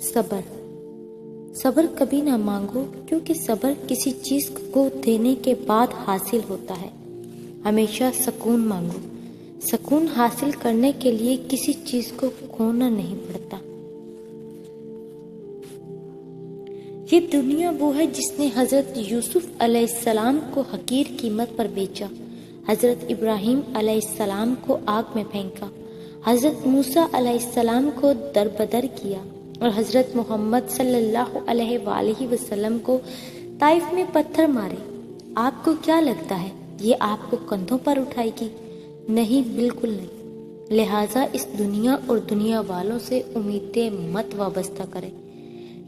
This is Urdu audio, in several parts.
صبر صبر کبھی نہ مانگو، کیونکہ صبر کسی چیز کو دینے کے بعد حاصل ہوتا ہے۔ ہمیشہ سکون مانگو، سکون حاصل کرنے کے لیے کسی چیز کو کھونا نہیں پڑتا۔ یہ دنیا وہ ہے جس نے حضرت یوسف علیہ السلام کو حقیر قیمت پر بیچا، حضرت ابراہیم علیہ السلام کو آگ میں پھینکا، حضرت موسیٰ علیہ السلام کو دربدر کیا، اور حضرت محمد صلی اللہ علیہ وآلہ وسلم کو طائف میں پتھر مارے۔ آپ کو کیا لگتا ہے یہ آپ کو کندھوں پر اٹھائے گی؟ نہیں، بالکل نہیں۔ لہٰذا اس دنیا اور دنیا والوں سے امیدیں مت وابستہ کریں۔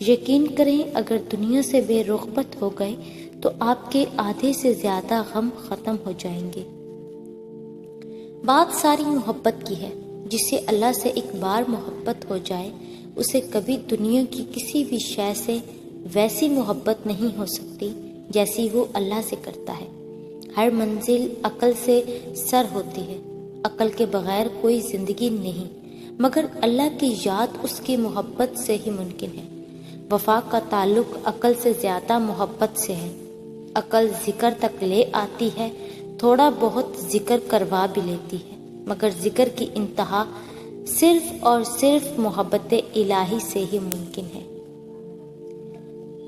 یقین کریں اگر دنیا سے بے رغبت ہو گئے تو آپ کے آدھے سے زیادہ غم ختم ہو جائیں گے۔ بات ساری محبت کی ہے۔ جسے اللہ سے ایک بار محبت ہو جائے اسے کبھی دنیا کی کسی بھی شے سے ویسی محبت نہیں ہو سکتی جیسی وہ اللہ سے کرتا ہے۔ ہر منزل عقل سے سر ہوتی ہے۔ عقل کے بغیر کوئی زندگی نہیں، مگر اللہ کی یاد اس کی محبت سے ہی ممکن ہے۔ وفا کا تعلق عقل سے زیادہ محبت سے ہے۔ عقل ذکر تک لے آتی ہے، تھوڑا بہت ذکر کروا بھی لیتی ہے، مگر ذکر کی انتہا صرف اور صرف محبت الہی سے ہی ممکن ہے۔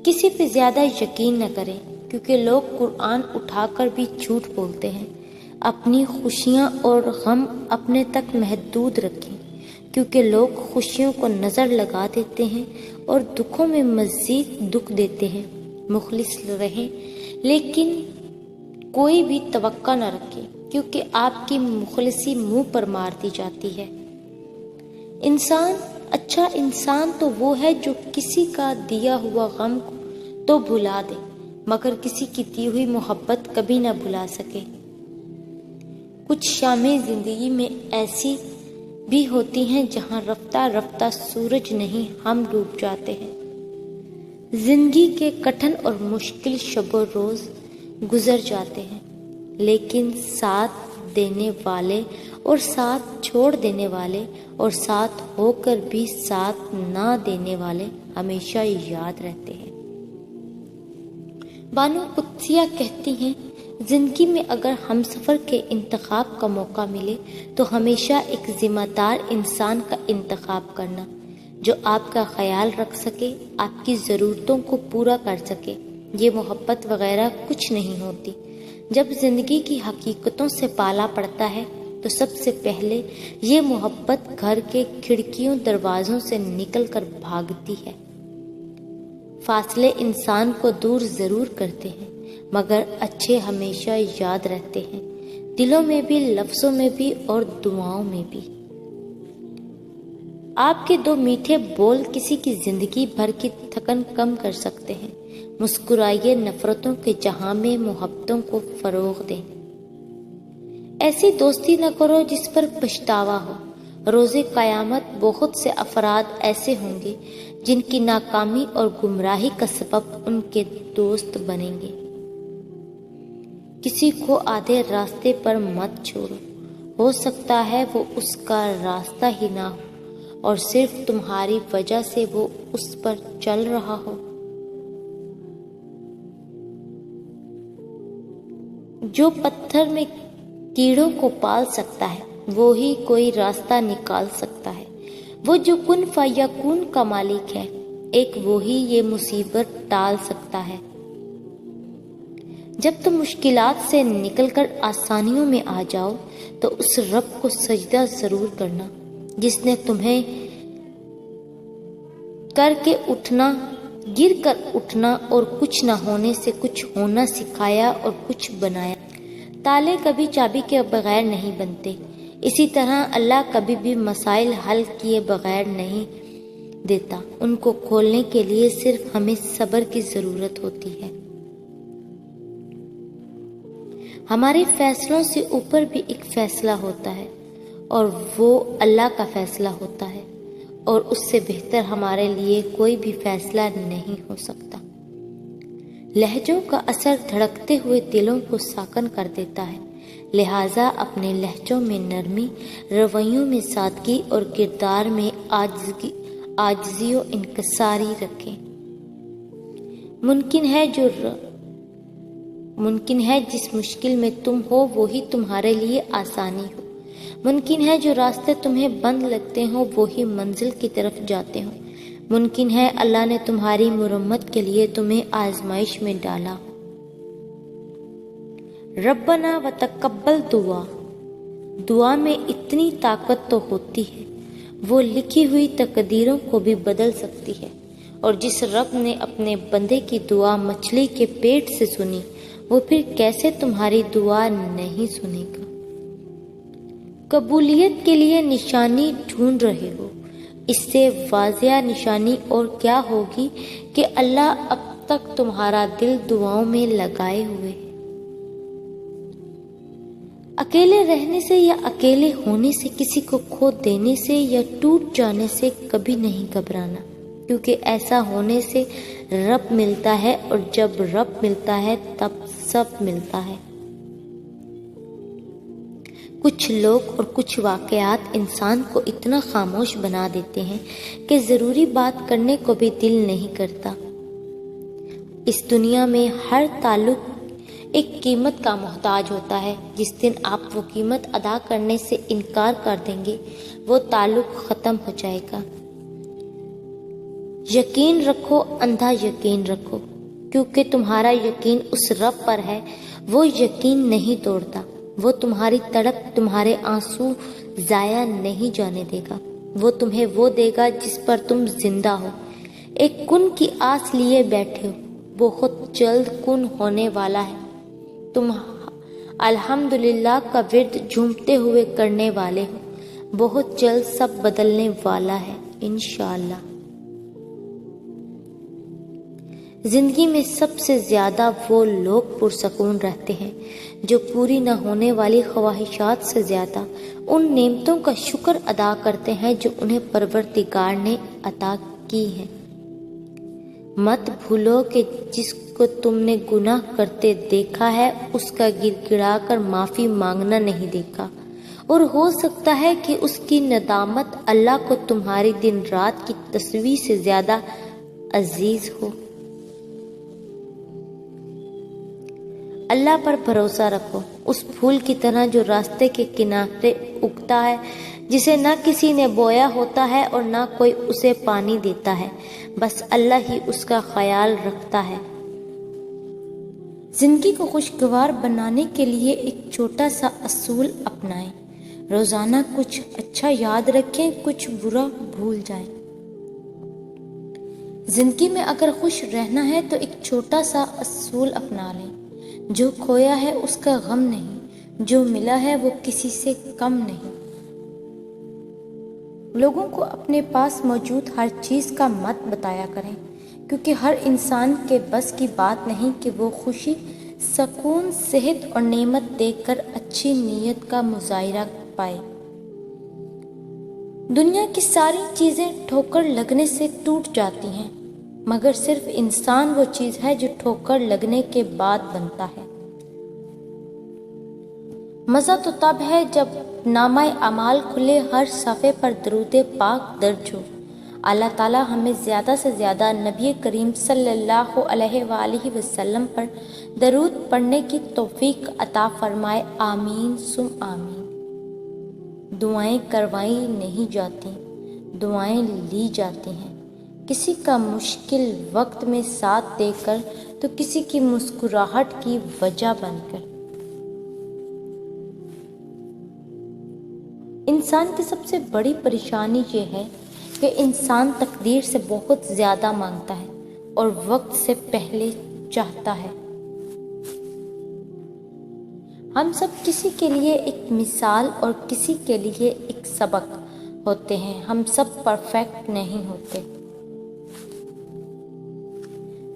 کسی پہ زیادہ یقین نہ کریں، کیونکہ لوگ قرآن اٹھا کر بھی جھوٹ بولتے ہیں۔ اپنی خوشیاں اور غم اپنے تک محدود رکھیں، کیونکہ لوگ خوشیوں کو نظر لگا دیتے ہیں اور دکھوں میں مزید دکھ دیتے ہیں۔ مخلص رہیں لیکن کوئی بھی توقع نہ رکھیں، کیونکہ آپ کی مخلصی منہ پر مار دی جاتی ہے۔ اچھا انسان تو وہ ہے جو کسی کا دیا ہوا غم تو بھلا دے، مگر کسی کی دی ہوئی محبت کبھی نہ بھلا سکے۔ کچھ شامیں زندگی میں ایسی بھی ہوتی ہیں جہاں رفتہ رفتہ سورج نہیں ہم ڈوب جاتے ہیں۔ زندگی کے کٹھن اور مشکل شب و روز گزر جاتے ہیں، لیکن ساتھ دینے والے اور ساتھ چھوڑ دینے والے اور ساتھ ہو کر بھی ساتھ نہ دینے والے ہمیشہ یاد رہتے ہیں۔ بانو قدسیہ کہتی ہیں، زندگی میں اگر ہم سفر کے انتخاب کا موقع ملے تو ہمیشہ ایک ذمہ دار انسان کا انتخاب کرنا، جو آپ کا خیال رکھ سکے، آپ کی ضرورتوں کو پورا کر سکے۔ یہ محبت وغیرہ کچھ نہیں ہوتی۔ جب زندگی کی حقیقتوں سے پالا پڑتا ہے تو سب سے پہلے یہ محبت گھر کے کھڑکیوں دروازوں سے نکل کر بھاگتی ہے۔ فاصلے انسان کو دور ضرور کرتے ہیں، مگر اچھے ہمیشہ یاد رہتے ہیں، دلوں میں بھی، لفظوں میں بھی اور دعاؤں میں بھی۔ آپ کے دو میٹھے بول کسی کی زندگی بھر کی تھکن کم کر سکتے ہیں۔ مسکرائیے، نفرتوں کے جہاں میں محبتوں کو فروغ دیں۔ ایسی دوستی نہ کرو جس پر پچھتاوا ہو۔ روز قیامت بہت سے افراد ایسے ہوں گے جن کی ناکامی اور گمراہی کا سبب ان کے دوست بنیں گے۔ کسی کو آدھے راستے پر مت چھوڑو، ہو سکتا ہے وہ اس کا راستہ ہی نہ ہو اور صرف تمہاری وجہ سے وہ اس پر چل رہا ہو۔ جو پتھر میں کیڑوں کو پال سکتا ہے وہی کوئی راستہ نکال سکتا ہے۔ وہ جو کن فیکون کا مالک ہے، ایک وہی یہ مصیبت ٹال سکتا ہے۔ جب تم مشکلات سے نکل کر آسانیوں میں آ جاؤ تو اس رب کو سجدہ ضرور کرنا جس نے تمہیں گر کر اٹھنا اور کچھ نہ ہونے سے کچھ ہونا سکھایا اور کچھ بنایا۔ تالے کبھی چابی کے بغیر نہیں بنتے، اسی طرح اللہ کبھی بھی مسائل حل کیے بغیر نہیں دیتا۔ ان کو کھولنے کے لیے صرف ہمیں صبر کی ضرورت ہوتی ہے۔ ہمارے فیصلوں سے اوپر بھی ایک فیصلہ ہوتا ہے اور وہ اللہ کا فیصلہ ہوتا ہے، اور اس سے بہتر ہمارے لیے کوئی بھی فیصلہ نہیں ہو سکتا۔ لہجوں کا اثر دھڑکتے ہوئے دلوں کو ساکن کر دیتا ہے، لہٰذا اپنے لہجوں میں نرمی، رویوں میں سادگی اور کردار میں عاجزی و انکساری رکھیں۔ ممکن ہے جس مشکل میں تم ہو وہی تمہارے لیے آسانی ہو۔ ممکن ہے جو راستے تمہیں بند لگتے ہوں وہی منزل کی طرف جاتے ہوں۔ ممکن ہے اللہ نے تمہاری مرمت کے لیے تمہیں آزمائش میں ڈالا ہو۔ ربنا وتقبل دعا میں اتنی طاقت تو ہوتی ہے، وہ لکھی ہوئی تقدیروں کو بھی بدل سکتی ہے، اور جس رب نے اپنے بندے کی دعا مچھلی کے پیٹ سے سنی، وہ پھر کیسے تمہاری دعا نہیں سنے گا؟ قبولیت کے لیے نشانی ڈھونڈ رہے ہو، اس سے واضح نشانی اور کیا ہوگی کہ اللہ اب تک تمہارا دل دعاؤں میں لگائے ہوئے ہے۔ اکیلے رہنے سے یا اکیلے ہونے سے، کسی کو کھو دینے سے یا ٹوٹ جانے سے کبھی نہیں گھبرانا، کیونکہ ایسا ہونے سے رب ملتا ہے، اور جب رب ملتا ہے تب سب ملتا ہے۔ کچھ لوگ اور کچھ واقعات انسان کو اتنا خاموش بنا دیتے ہیں کہ ضروری بات کرنے کو بھی دل نہیں کرتا۔ اس دنیا میں ہر تعلق ایک قیمت کا محتاج ہوتا ہے۔ جس دن آپ وہ قیمت ادا کرنے سے انکار کر دیں گے، وہ تعلق ختم ہو جائے گا۔ یقین رکھو، اندھا یقین رکھو، کیونکہ تمہارا یقین اس رب پر ہے، وہ یقین نہیں توڑتا۔ وہ تمہاری تڑپ، تمہارے آنسو ضائع نہیں جانے دے گا۔ وہ تمہیں وہ دے گا جس پر تم زندہ ہو۔ ایک کن کی آس لیے بیٹھے ہو، بہت جلد کن ہونے والا ہے۔ تم الحمدللہ کا ورد جھومتے ہوئے کرنے والے ہو، بہت جلد سب بدلنے والا ہے انشاءاللہ۔ زندگی میں سب سے زیادہ وہ لوگ پرسکون رہتے ہیں جو پوری نہ ہونے والی خواہشات سے زیادہ ان نعمتوں کا شکر ادا کرتے ہیں جو انہیں پروردگار نے عطا کی ہیں۔ مت بھولو کہ جس کو تم نے گناہ کرتے دیکھا ہے، اس کا گڑ گڑا کر معافی مانگنا نہیں دیکھا، اور ہو سکتا ہے کہ اس کی ندامت اللہ کو تمہاری دن رات کی تسبیح سے زیادہ عزیز ہو۔ اللہ پر بھروسہ رکھو، اس پھول کی طرح جو راستے کے کنارے اگتا ہے، جسے نہ کسی نے بویا ہوتا ہے اور نہ کوئی اسے پانی دیتا ہے، بس اللہ ہی اس کا خیال رکھتا ہے۔ زندگی کو خوشگوار بنانے کے لیے ایک چھوٹا سا اصول اپنائیں۔ روزانہ کچھ اچھا یاد رکھیں، کچھ برا بھول جائیں۔ زندگی میں اگر خوش رہنا ہے تو ایک چھوٹا سا اصول اپنا لیں۔ جو کھویا ہے اس کا غم نہیں، جو ملا ہے وہ کسی سے کم نہیں۔ لوگوں کو اپنے پاس موجود ہر چیز کا مت بتایا کریں، کیونکہ ہر انسان کے بس کی بات نہیں کہ وہ خوشی، سکون، صحت اور نعمت دیکھ کر اچھی نیت کا مظاہرہ پائے۔ دنیا کی ساری چیزیں ٹھوکر لگنے سے ٹوٹ جاتی ہیں، مگر صرف انسان وہ چیز ہے جو ٹھوکر لگنے کے بعد بنتا ہے۔ مزہ تو تب ہے جب نامہ اعمال کھلے، ہر صفحے پر درود پاک درج ہو۔ اللہ تعالیٰ ہمیں زیادہ سے زیادہ نبی کریم صلی اللہ علیہ وآلہ وسلم پر درود پڑھنے کی توفیق عطا فرمائے، آمین ثم آمین۔ دعائیں کروائی نہیں جاتی، دعائیں لی جاتی ہیں، کسی کا مشکل وقت میں ساتھ دے کر تو کسی کی مسکراہٹ کی وجہ بن کر۔ انسان کی سب سے بڑی پریشانی یہ ہے کہ انسان تقدیر سے بہت زیادہ مانگتا ہے اور وقت سے پہلے چاہتا ہے۔ ہم سب کسی کے لیے ایک مثال اور کسی کے لیے ایک سبق ہوتے ہیں، ہم سب پرفیکٹ نہیں ہوتے۔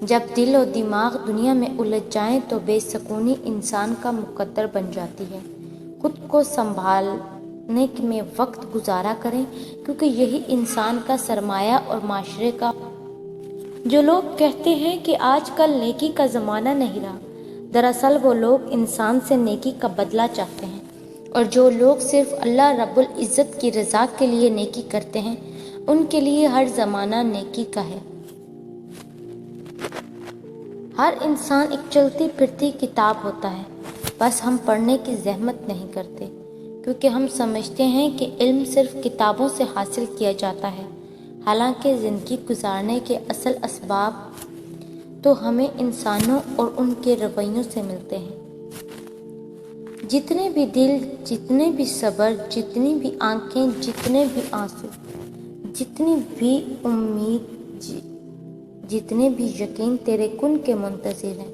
جب دل و دماغ دنیا میں الجھ جائیں تو بے سکونی انسان کا مقدر بن جاتی ہے۔ خود کو سنبھالنے میں وقت گزارا کریں، کیونکہ یہی انسان کا سرمایہ اور معاشرے کا۔ جو لوگ کہتے ہیں کہ آج کل نیکی کا زمانہ نہیں رہا، دراصل وہ لوگ انسان سے نیکی کا بدلہ چاہتے ہیں، اور جو لوگ صرف اللہ رب العزت کی رضا کے لیے نیکی کرتے ہیں، ان کے لیے ہر زمانہ نیکی کا ہے۔ ہر انسان ایک چلتی پھرتی کتاب ہوتا ہے، بس ہم پڑھنے کی زحمت نہیں کرتے، کیونکہ ہم سمجھتے ہیں کہ علم صرف کتابوں سے حاصل کیا جاتا ہے، حالانکہ زندگی گزارنے کے اصل اسباب تو ہمیں انسانوں اور ان کے رویوں سے ملتے ہیں۔ جتنے بھی دل، جتنے بھی صبر، جتنی بھی آنکھیں، جتنے بھی آنسو، جتنی بھی امید، جتنے بھی یقین تیرے کن کے منتظر ہیں،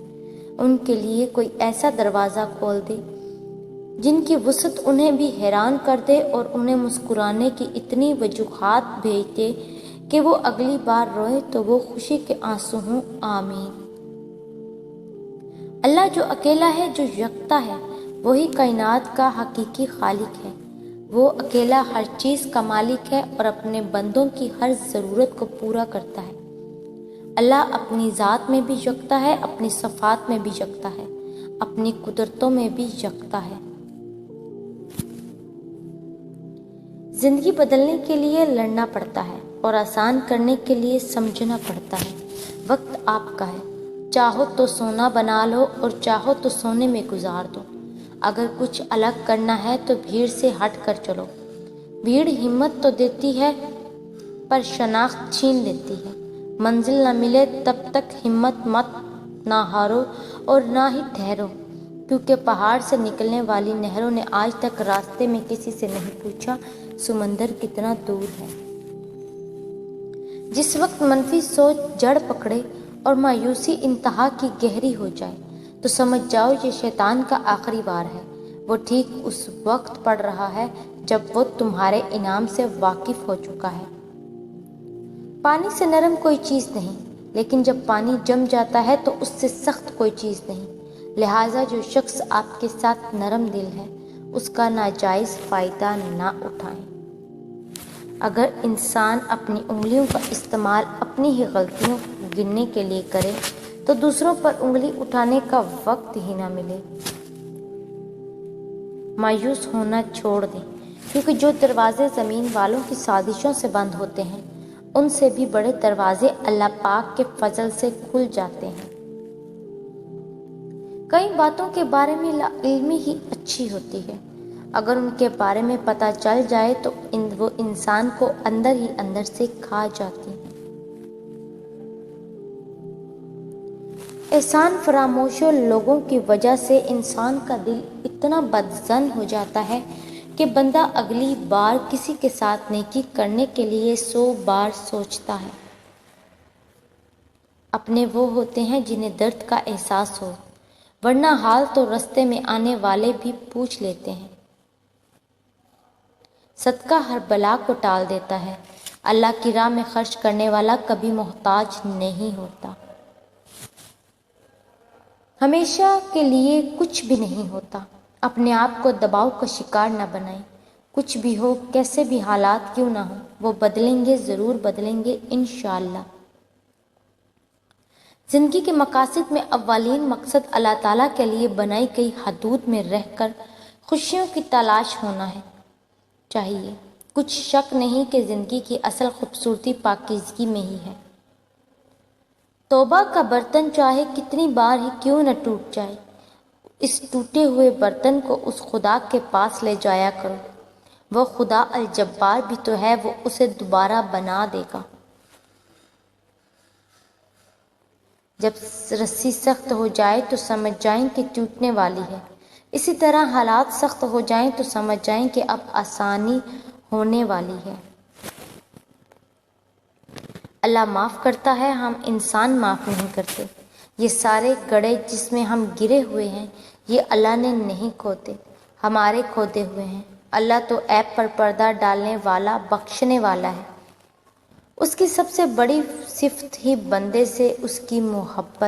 ان کے لیے کوئی ایسا دروازہ کھول دے جن کی وسعت انہیں بھی حیران کر دے اور انہیں مسکرانے کی اتنی وجوہات بھیج دے کہ وہ اگلی بار روئے تو وہ خوشی کے آنسو ہوں۔ آمین۔ اللہ جو اکیلا ہے، جو یکتا ہے، وہی کائنات کا حقیقی خالق ہے۔ وہ اکیلا ہر چیز کا مالک ہے اور اپنے بندوں کی ہر ضرورت کو پورا کرتا ہے۔ اللہ اپنی ذات میں بھی یکتا ہے، اپنی صفات میں بھی یکتا ہے، اپنی قدرتوں میں بھی یکتا ہے۔ زندگی بدلنے کے لیے لڑنا پڑتا ہے اور آسان کرنے کے لیے سمجھنا پڑتا ہے۔ وقت آپ کا ہے، چاہو تو سونا بنا لو اور چاہو تو سونے میں گزار دو۔ اگر کچھ الگ کرنا ہے تو بھیڑ سے ہٹ کر چلو۔ بھیڑ ہمت تو دیتی ہے پر شناخت چھین لیتی ہے۔ منزل نہ ملے تب تک ہمت مت نہ ہارو اور نہ ہی ٹھہرو، کیونکہ پہاڑ سے نکلنے والی نہروں نے آج تک راستے میں کسی سے نہیں پوچھا سمندر کتنا دور ہے۔ جس وقت منفی سوچ جڑ پکڑے اور مایوسی انتہا کی گہری ہو جائے تو سمجھ جاؤ یہ شیطان کا آخری وار ہے۔ وہ ٹھیک اس وقت پڑ رہا ہے جب وہ تمہارے انعام سے واقف ہو چکا ہے۔ پانی سے نرم کوئی چیز نہیں، لیکن جب پانی جم جاتا ہے تو اس سے سخت کوئی چیز نہیں۔ لہٰذا جو شخص آپ کے ساتھ نرم دل ہے، اس کا ناجائز فائدہ نہ اٹھائیں۔ اگر انسان اپنی انگلیوں کا استعمال اپنی ہی غلطیوں کو گننے کے لیے کرے تو دوسروں پر انگلی اٹھانے کا وقت ہی نہ ملے۔ مایوس ہونا چھوڑ دیں، کیونکہ جو دروازے زمین والوں کی سازشوں سے بند ہوتے ہیں، ان سے بھی بڑے دروازے اللہ پاک کے فضل سے کھل جاتے ہیں۔ کئی باتوں کے بارے میں لا علمی ہی اچھی ہوتی ہے، اگر ان کے بارے میں پتہ چل جائے تو وہ انسان کو اندر ہی اندر سے کھا جاتی ہیں۔ احسان فراموشوں لوگوں کی وجہ سے انسان کا دل اتنا بدظن ہو جاتا ہے کہ بندہ اگلی بار کسی کے ساتھ نیکی کرنے کے لیے 100 بار سوچتا ہے۔ اپنے وہ ہوتے ہیں جنہیں درد کا احساس ہو، ورنہ حال تو رستے میں آنے والے بھی پوچھ لیتے ہیں۔ صدقہ ہر بلا کو ٹال دیتا ہے۔ اللہ کی راہ میں خرچ کرنے والا کبھی محتاج نہیں ہوتا۔ ہمیشہ کے لیے کچھ بھی نہیں ہوتا۔ اپنے آپ کو دباؤ کا شکار نہ بنائیں۔ کچھ بھی ہو، کیسے بھی حالات کیوں نہ ہوں، وہ بدلیں گے، ضرور بدلیں گے انشاءاللہ۔ زندگی کے مقاصد میں اولین مقصد اللہ تعالیٰ کے لیے بنائی گئی حدود میں رہ کر خوشیوں کی تلاش ہونا ہے چاہیے۔ کچھ شک نہیں کہ زندگی کی اصل خوبصورتی پاکیزگی میں ہی ہے۔ توبہ کا برتن چاہے کتنی بار ہی کیوں نہ ٹوٹ جائے، اس ٹوٹے ہوئے برتن کو اس خدا کے پاس لے جایا کرو۔ وہ خدا الجبار بھی تو ہے، وہ اسے دوبارہ بنا دے گا۔ جب رسی سخت ہو جائے تو سمجھ جائیں کہ ٹوٹنے والی ہے، اسی طرح حالات سخت ہو جائیں تو سمجھ جائیں کہ اب آسانی ہونے والی ہے۔ اللہ معاف کرتا ہے، ہم انسان معاف نہیں کرتے۔ یہ سارے گڑھے جس میں ہم گرے ہوئے ہیں، یہ اللہ نے نہیں کھودے، ہمارے کھودے ہوئے ہیں۔ اللہ تو عیب پر پردہ ڈالنے والا، بخشنے والا ہے۔ اس کی سب سے بڑی صفت ہی بندے سے اس کی محبت